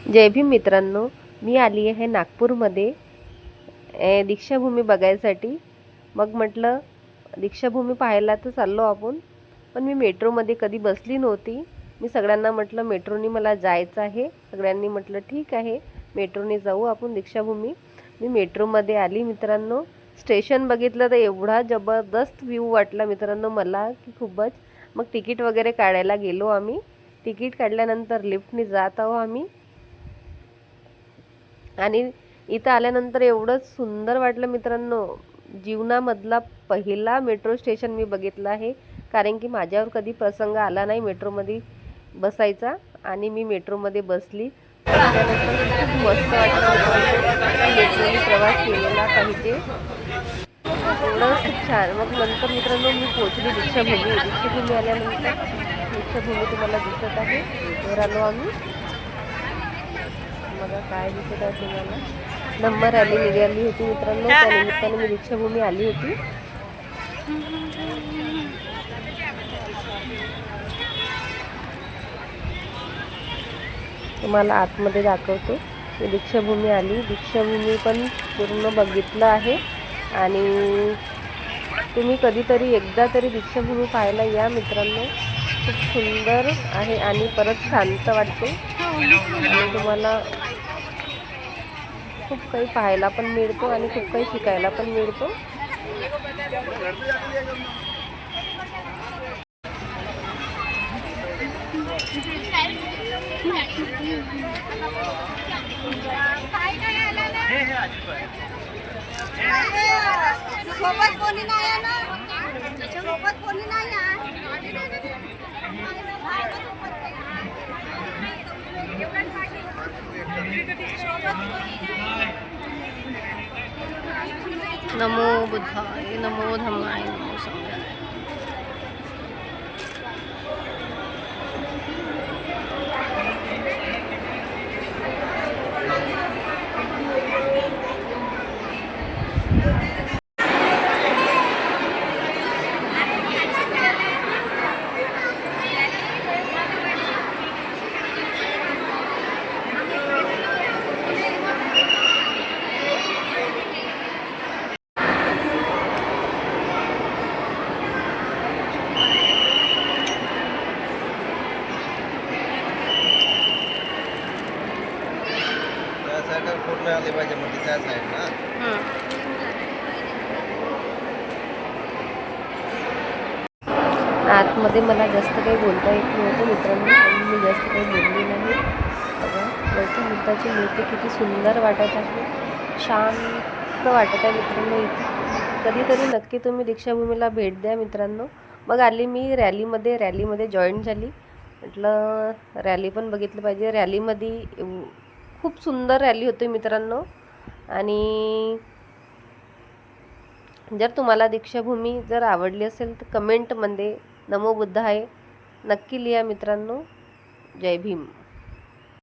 जय भीम मित्रांनो, मी आली आहे नागपूरमध्ये दीक्षाभूमी बघायसाठी। मग म्हटलं दीक्षाभूमी पाहायला तर चाललो आपण, पण मी मेट्रोमध्ये कधी बसली नव्हती। मी सगळ्यांना म्हटलं मेट्रोनी मला जायचं आहे। सगळ्यांनी म्हटलं ठीक आहे, मेट्रोने जाऊ आपण दीक्षाभूमी। मी मेट्रोमध्ये आली मित्रांनो। स्टेशन बघितलं तर एवढा जबरदस्त व्ह्यू वाटला मित्रांनो मला की खूपच। मग तिकीट वगैरे काढायला गेलो आम्ही। तिकीट काढल्यानंतर लिफ्टने जात आहोत आम्ही। आणि इथं आल्यानंतर एवढं सुंदर वाटलं मित्रांनो। जीवनामधला पहिला मेट्रो स्टेशन मी बघितलं आहे, कारण की माझ्यावर कधी प्रसंग आला नाही मेट्रोमध्ये बसायचा। आणि मी मेट्रोमध्ये बसली, त्यानंतर खूप मस्त वाटलं। मेट्रोने प्रवास केलेला पाहिजे, एवढं खूप छान। मग नंतर मित्रांनो मी पोहोचली दीक्षाभूमी आल्यानंतर दीक्षाभूमी तुम्हाला दिसत आहे, वर आलो आम्ही। बघा काय दिसत आहे तुम्हाला, नंबर रॅली निघाली होती मित्रांनो, त्या निमित्ताने मी दीक्षाभूमी आली होती। तुम्हाला आतमध्ये दाखवते, मी दीक्षाभूमी आली। दीक्षाभूमी पण पूर्ण बघितलं आहे। आणि तुम्ही कधीतरी एकदा तरी दीक्षाभूमी पाहायला या मित्रांनो, खूप सुंदर आहे आणि परत शांत वाटते। आणि तुम्हाला खूप काही पाहायला पण मिळतो आणि खूप काही शिकायला पण मिळतो। सोबत कोणी नाही आहे ना, सोबत कोणी नाही आहे। नमो बुद्धाय, नमो धम्माय, नमो संघाय। पूर्ण आले पाहिजे म्हणजे त्या साईड ना। आतमध्ये मला जास्त काही बोलता येत नव्हतं मित्रांनो, आणि मी जास्त काही बोलली नाही। बघा गौतम बुद्धाची मूर्ती किती सुंदर वाटत आहे, शांत वाटत आहे मित्रांनो। इथे कधीतरी नक्की तुम्ही दीक्षाभूमीला भेट द्या मित्रांनो। मग आली मी रॅलीमध्ये जॉईन झाली। म्हटलं रॅली पण बघितलं पाहिजे। रॅलीमध्ये खूप सुंदर रॅली होती मित्रांनो। आणि जर तुम्हाला दीक्षाभूमी जर आवडली असेल तर कमेंटमध्ये नमो बुद्धाय नक्की लिहा मित्रांनो। जय भीम।